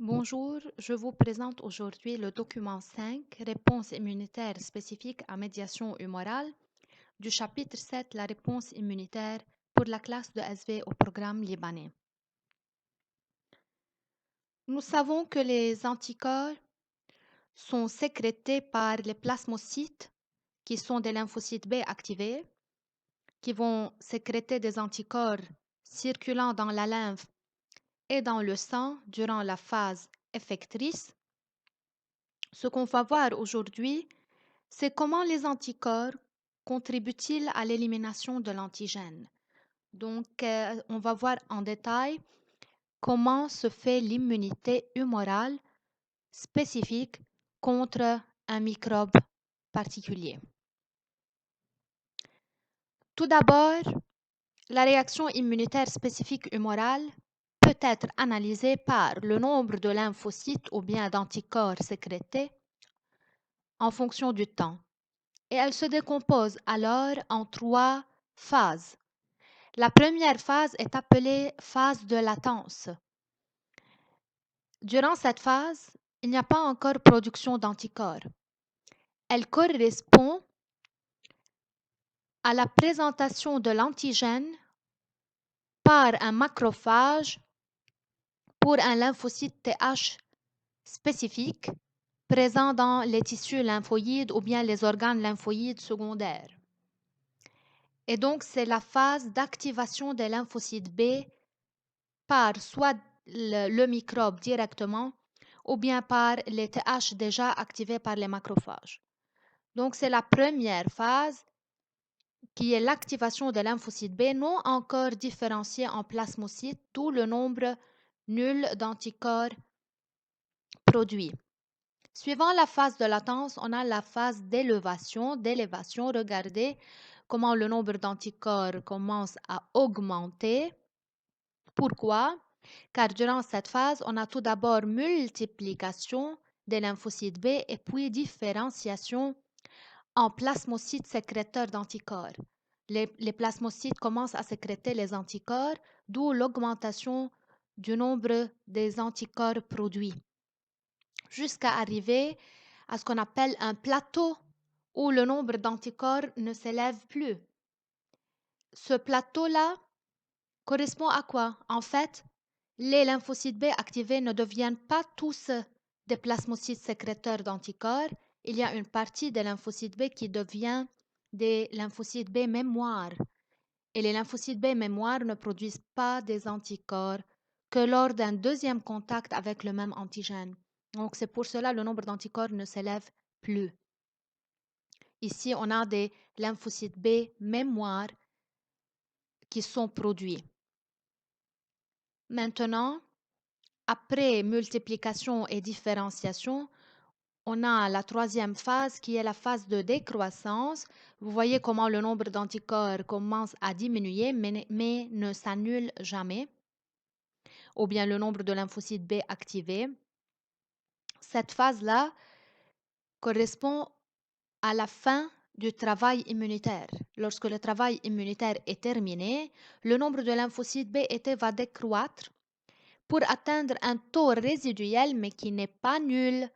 Bonjour, je vous présente aujourd'hui le document 5, Réponse immunitaire spécifique à médiation humorale, du chapitre 7, la réponse immunitaire pour la classe de SV au programme libanais. Nous savons que les anticorps sont sécrétés par les plasmocytes, qui sont des lymphocytes B activés, qui vont sécréter des anticorps circulant dans la lymphe et dans le sang durant la phase effectrice. Ce qu'on va voir aujourd'hui, c'est comment les anticorps contribuent-ils à l'élimination de l'antigène. Donc, on va voir en détail comment se fait l'immunité humorale spécifique contre un microbe particulier. Tout d'abord, la réaction immunitaire spécifique humorale peut être analysée par le nombre de lymphocytes ou bien d'anticorps sécrétés en fonction du temps. Et elle se décompose alors en 3 phases. La première phase est appelée phase de latence. Durant cette phase, il n'y a pas encore production d'anticorps. Elle correspond à la présentation de l'antigène par un macrophage pour un lymphocyte TH spécifique présent dans les tissus lymphoïdes ou bien les organes lymphoïdes secondaires. Et donc, c'est la phase d'activation des lymphocytes B par soit le microbe directement ou bien par les TH déjà activés par les macrophages. Donc, c'est la première phase qui est l'activation des lymphocytes B non encore différenciés en plasmocytes, d'où le nombre nul d'anticorps produits. Suivant la phase de latence, on a la phase d'élévation. Regardez comment le nombre d'anticorps commence à augmenter. Pourquoi? Car durant cette phase, on a tout d'abord multiplication des lymphocytes B et puis différenciation en plasmocytes sécréteurs d'anticorps. Les plasmocytes commencent à sécréter les anticorps, d'où l'augmentation du nombre des anticorps produits, jusqu'à arriver à ce qu'on appelle un plateau où le nombre d'anticorps ne s'élève plus. Ce plateau-là correspond à quoi? En fait, les lymphocytes B activés ne deviennent pas tous des plasmocytes sécréteurs d'anticorps. Il y a une partie des lymphocytes B qui devient des lymphocytes B mémoire. Et les lymphocytes B mémoire ne produisent pas des anticorps que lors d'un deuxième contact avec le même antigène. Donc, c'est pour cela que le nombre d'anticorps ne s'élève plus. Ici, on a des lymphocytes B mémoire qui sont produits. Maintenant, après multiplication et différenciation, on a la troisième phase qui est la phase de décroissance. Vous voyez comment le nombre d'anticorps commence à diminuer, mais ne s'annule jamais. Ou bien le nombre de lymphocytes B activés. Cette phase-là correspond à la fin du travail immunitaire. Lorsque le travail immunitaire est terminé, le nombre de lymphocytes B va décroître pour atteindre un taux résiduel, mais qui n'est pas nul.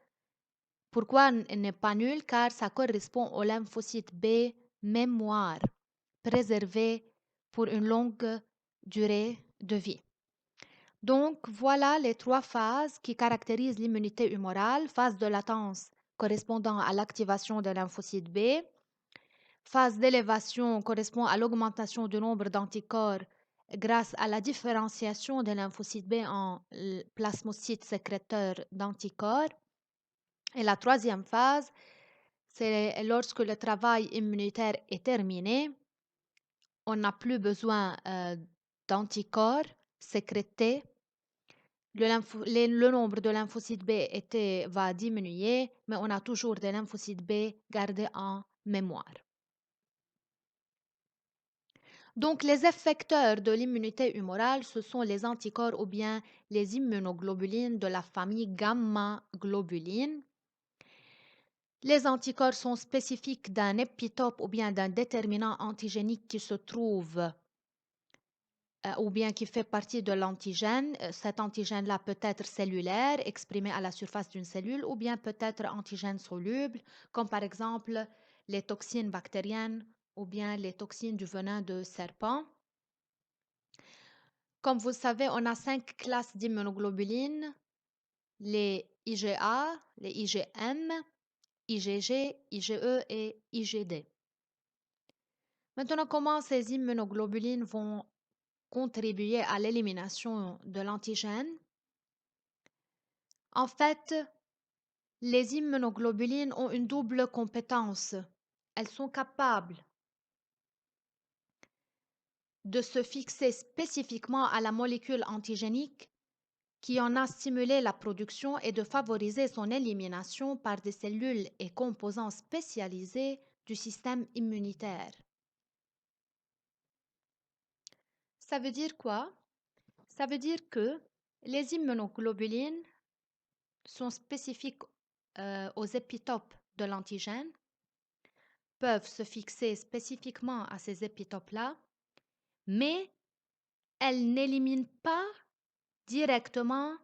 Pourquoi il n'est pas nul? Car ça correspond au lymphocyte B mémoire, préservé pour une longue durée de vie. Donc, voilà les 3 phases qui caractérisent l'immunité humorale. Phase de latence correspondant à l'activation des lymphocytes B. Phase d'élévation correspond à l'augmentation du nombre d'anticorps grâce à la différenciation des lymphocytes B en plasmocytes sécréteurs d'anticorps. Et la troisième phase, c'est lorsque le travail immunitaire est terminé, on n'a plus besoin d'anticorps sécrétés. Le nombre de lymphocytes B va diminuer, mais on a toujours des lymphocytes B gardés en mémoire. Donc, les effecteurs de l'immunité humorale, ce sont les anticorps ou bien les immunoglobulines de la famille gamma-globulines. Les anticorps sont spécifiques d'un épitope ou bien d'un déterminant antigénique qui se trouve ou bien qui fait partie de l'antigène. Cet antigène-là peut être cellulaire, exprimé à la surface d'une cellule, ou bien peut être antigène soluble, comme par exemple les toxines bactériennes ou bien les toxines du venin de serpent. Comme vous savez, on a 5 classes d'immunoglobulines, les IgA, les IgM, IgG, IgE et IgD. Maintenant, comment ces immunoglobulines vont contribuer à l'élimination de l'antigène? En fait, les immunoglobulines ont une double compétence. Elles sont capables de se fixer spécifiquement à la molécule antigénique qui en a stimulé la production et de favoriser son élimination par des cellules et composants spécialisés du système immunitaire. Ça veut dire quoi? Ça veut dire que les immunoglobulines sont spécifiques aux épitopes de l'antigène, peuvent se fixer spécifiquement à ces épitopes-là, mais elles n'éliminent pas directement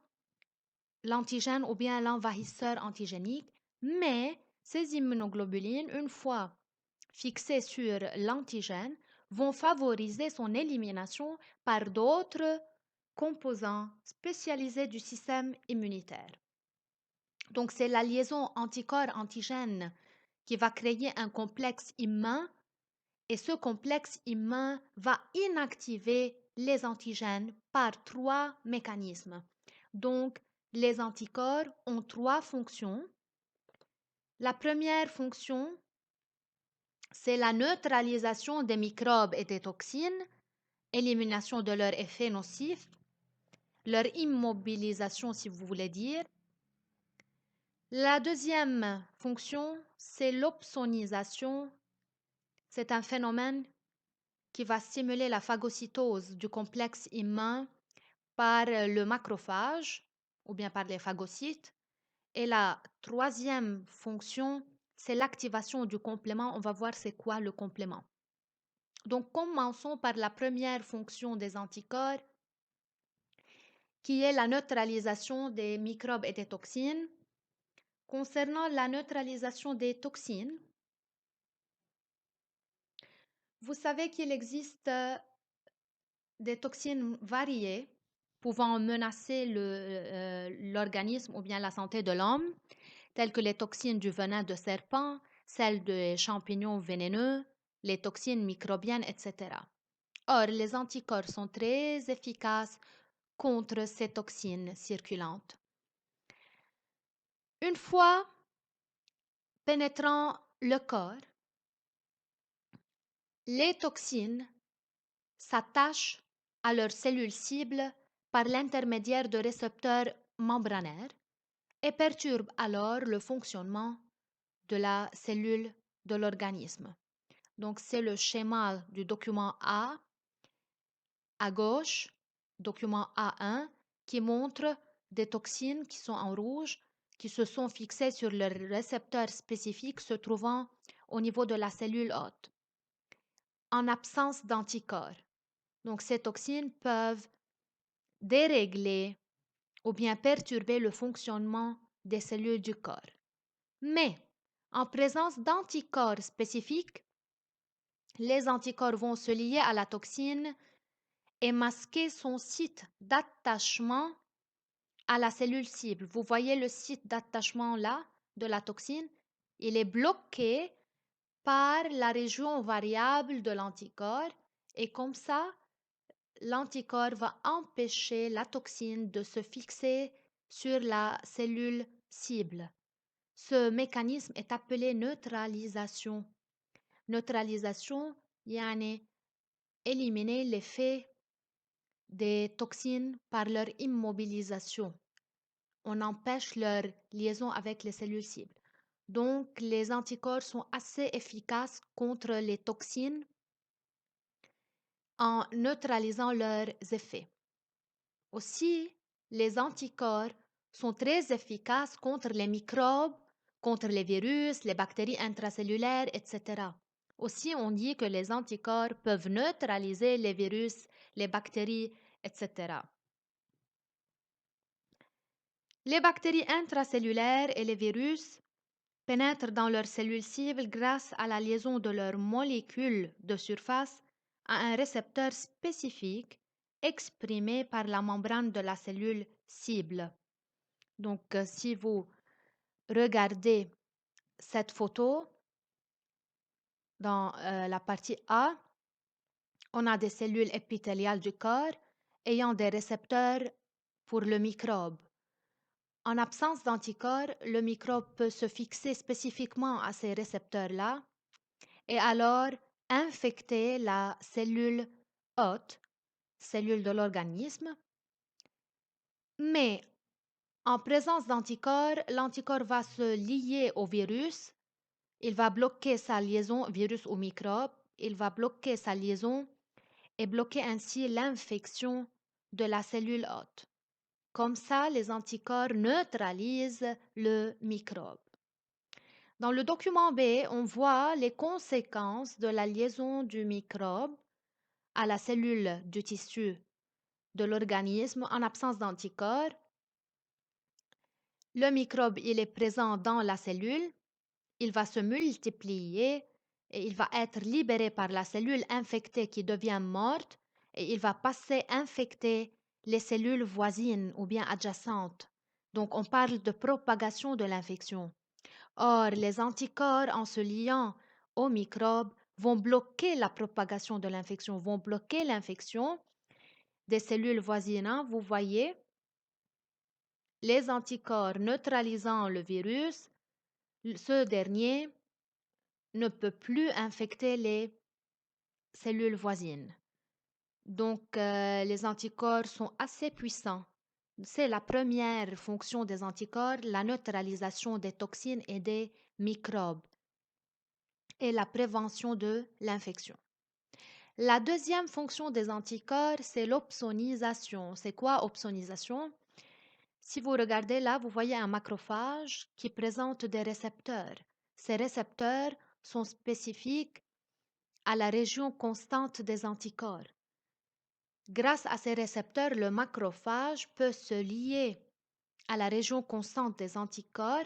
l'antigène ou bien l'envahisseur antigénique, mais ces immunoglobulines, une fois fixées sur l'antigène, vont favoriser son élimination par d'autres composants spécialisés du système immunitaire. Donc, c'est la liaison anticorps-antigène qui va créer un complexe immun et ce complexe immun va inactiver les antigènes par 3 mécanismes. Donc, les anticorps ont 3 fonctions. La première fonction, c'est la neutralisation des microbes et des toxines, élimination de leurs effets nocifs, leur immobilisation si vous voulez dire. La deuxième fonction, c'est l'opsonisation. C'est un phénomène qui va stimuler la phagocytose du complexe immun par le macrophage ou bien par les phagocytes. Et la troisième fonction, c'est l'activation du complément. On va voir c'est quoi le complément. Donc, commençons par la première fonction des anticorps, qui est la neutralisation des microbes et des toxines. Concernant la neutralisation des toxines, vous savez qu'il existe des toxines variées pouvant menacer l'organisme ou bien la santé de l'homme, telles que les toxines du venin de serpent, celles des champignons vénéneux, les toxines microbiennes, etc. Or, les anticorps sont très efficaces contre ces toxines circulantes. Une fois pénétrant le corps, les toxines s'attachent à leurs cellules cibles par l'intermédiaire de récepteurs membranaires et perturbent alors le fonctionnement de la cellule de l'organisme. Donc, c'est le schéma du document A à gauche, document A1, qui montre des toxines qui sont en rouge, qui se sont fixées sur le récepteur spécifique se trouvant au niveau de la cellule hôte, en absence d'anticorps. Donc, ces toxines peuvent dérégler ou bien perturber le fonctionnement des cellules du corps. Mais, en présence d'anticorps spécifiques, les anticorps vont se lier à la toxine et masquer son site d'attachement à la cellule cible. Vous voyez le site d'attachement là de la toxine, il est bloqué par la région variable de l'anticorps et comme ça, l'anticorps va empêcher la toxine de se fixer sur la cellule cible. Ce mécanisme est appelé neutralisation. Neutralisation, yani éliminer l'effet des toxines par leur immobilisation. On empêche leur liaison avec les cellules cibles. Donc, les anticorps sont assez efficaces contre les toxines en neutralisant leurs effets. Aussi, les anticorps sont très efficaces contre les microbes, contre les virus, les bactéries intracellulaires, etc. Aussi, on dit que les anticorps peuvent neutraliser les virus les bactéries, etc. Les bactéries intracellulaires et les virus pénètrent dans leurs cellules cibles grâce à la liaison de leurs molécules de surface à un récepteur spécifique exprimé par la membrane de la cellule cible. Donc, si vous regardez cette photo, dans la partie A, on a des cellules épithéliales du corps ayant des récepteurs pour le microbe. En absence d'anticorps, le microbe peut se fixer spécifiquement à ces récepteurs-là et alors infecter la cellule hôte, cellule de l'organisme. Mais en présence d'anticorps, l'anticorps va se lier au virus, il va bloquer sa liaison, virus ou microbe, il va bloquer sa liaison et bloquer ainsi l'infection de la cellule hôte. Comme ça, les anticorps neutralisent le microbe. Dans le document B, on voit les conséquences de la liaison du microbe à la cellule du tissu de l'organisme en absence d'anticorps. Le microbe, il est présent dans la cellule, il va se multiplier et il va être libéré par la cellule infectée qui devient morte et il va passer infecter les cellules voisines ou bien adjacentes. Donc, on parle de propagation de l'infection. Or, les anticorps, en se liant au microbe, vont bloquer la propagation de l'infection, vont bloquer l'infection des cellules voisines. Vous voyez, les anticorps neutralisant le virus, ce dernier ne peut plus infecter les cellules voisines. Donc, les anticorps sont assez puissants. C'est la première fonction des anticorps, la neutralisation des toxines et des microbes et la prévention de l'infection. La deuxième fonction des anticorps, c'est l'opsonisation. C'est quoi opsonisation? Si vous regardez là, vous voyez un macrophage qui présente des récepteurs. Ces récepteurs sont spécifiques à la région constante des anticorps. Grâce à ces récepteurs, le macrophage peut se lier à la région constante des anticorps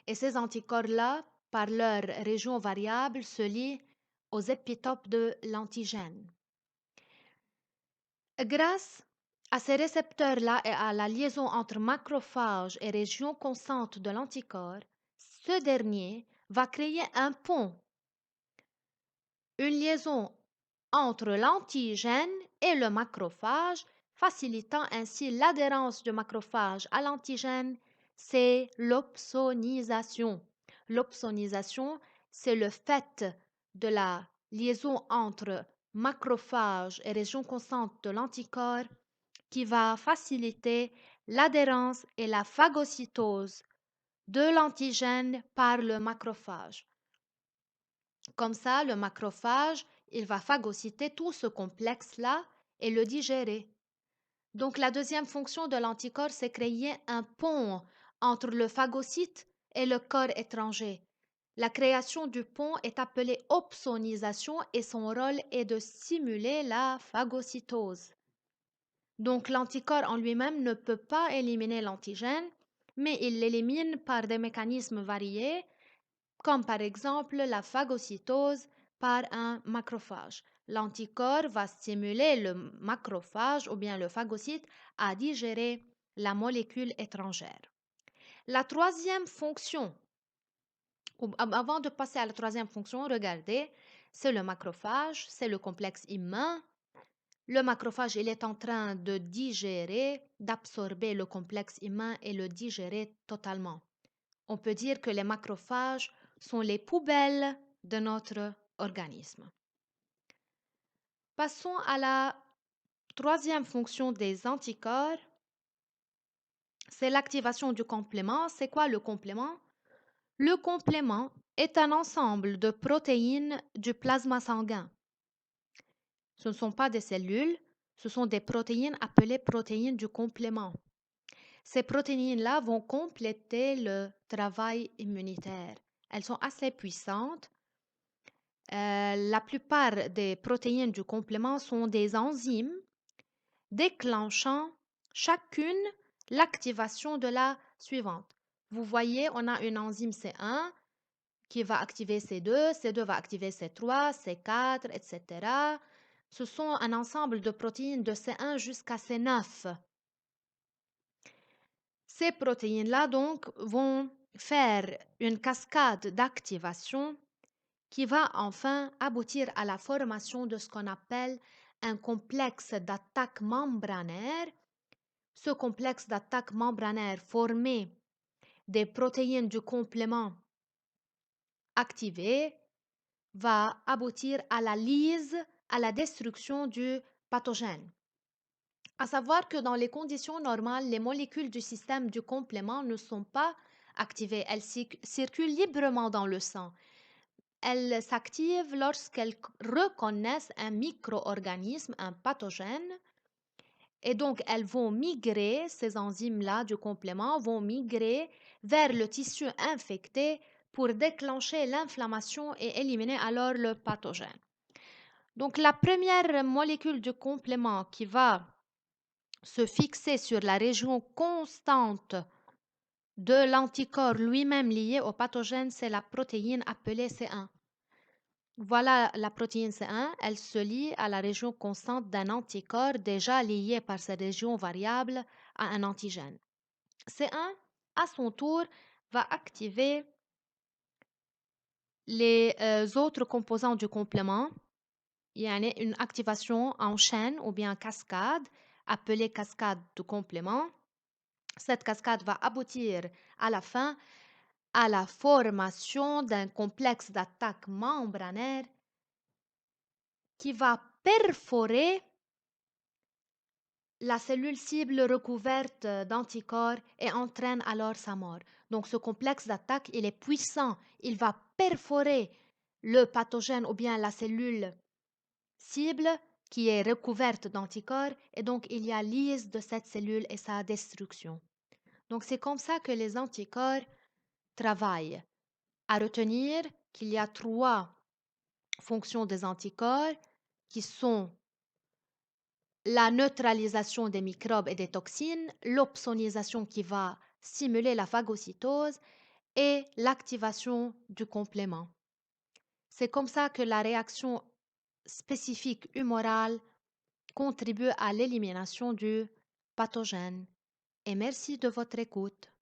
et ces anticorps-là, par leur région variable, se lient aux épitopes de l'antigène. Grâce à ces récepteurs-là et à la liaison entre macrophage et région constante de l'anticorps, ce dernier va créer un pont, une liaison entre l'antigène et le macrophage, facilitant ainsi l'adhérence du macrophage à l'antigène, c'est l'opsonisation. L'opsonisation, c'est le fait de la liaison entre macrophage et région constante de l'anticorps qui va faciliter l'adhérence et la phagocytose de l'antigène par le macrophage. Comme ça, le macrophage, il va phagocyter tout ce complexe-là et le digérer. Donc, la deuxième fonction de l'anticorps, c'est créer un pont entre le phagocyte et le corps étranger. La création du pont est appelée opsonisation et son rôle est de stimuler la phagocytose. Donc, l'anticorps en lui-même ne peut pas éliminer l'antigène, mais il l'élimine par des mécanismes variés, comme par exemple la phagocytose par un macrophage. L'anticorps va stimuler le macrophage ou bien le phagocyte à digérer la molécule étrangère. La troisième fonction, avant de passer à la troisième fonction, regardez, c'est le macrophage, c'est le complexe immun. Le macrophage, il est en train de digérer, d'absorber le complexe immun et le digérer totalement. On peut dire que les macrophages sont les poubelles de notre organisme. Passons à la troisième fonction des anticorps, c'est l'activation du complément. C'est quoi le complément? Le complément est un ensemble de protéines du plasma sanguin. Ce ne sont pas des cellules, ce sont des protéines appelées protéines du complément. Ces protéines-là vont compléter le travail immunitaire. Elles sont assez puissantes. La plupart des protéines du complément sont des enzymes déclenchant chacune l'activation de la suivante. Vous voyez, on a une enzyme C1 qui va activer C2, C2 va activer C3, C4, etc. Ce sont un ensemble de protéines de C1 jusqu'à C9. Ces protéines-là, donc, vont faire une cascade d'activation qui va enfin aboutir à la formation de ce qu'on appelle un complexe d'attaque membranaire. Ce complexe d'attaque membranaire formé des protéines du complément activées va aboutir à la lyse, à la destruction du pathogène. À savoir que dans les conditions normales, les molécules du système du complément ne sont pas activées. Elles circulent librement dans le sang. Elles s'activent lorsqu'elles reconnaissent un micro-organisme, un pathogène, et donc elles vont migrer, ces enzymes-là du complément vont migrer vers le tissu infecté pour déclencher l'inflammation et éliminer alors le pathogène. Donc la première molécule du complément qui va se fixer sur la région constante de l'anticorps lui-même lié au pathogène, c'est la protéine appelée C1. Voilà la protéine C1, elle se lie à la région constante d'un anticorps déjà lié par sa région variable à un antigène. C1, à son tour, va activer les autres composants du complément. Il y a une activation en chaîne ou bien cascade, appelée cascade de complément. Cette cascade va aboutir à la fin à la formation d'un complexe d'attaque membranaire qui va perforer la cellule cible recouverte d'anticorps et entraîne alors sa mort. Donc ce complexe d'attaque, il est puissant, il va perforer le pathogène ou bien la cellule cible qui est recouverte d'anticorps et donc il y a lyse de cette cellule et sa destruction. Donc c'est comme ça que les anticorps travaillent. À retenir qu'il y a 3 fonctions des anticorps qui sont la neutralisation des microbes et des toxines, l'opsonisation qui va stimuler la phagocytose et l'activation du complément. C'est comme ça que la réaction spécifique humorale contribue à l'élimination du pathogène. Et merci de votre écoute.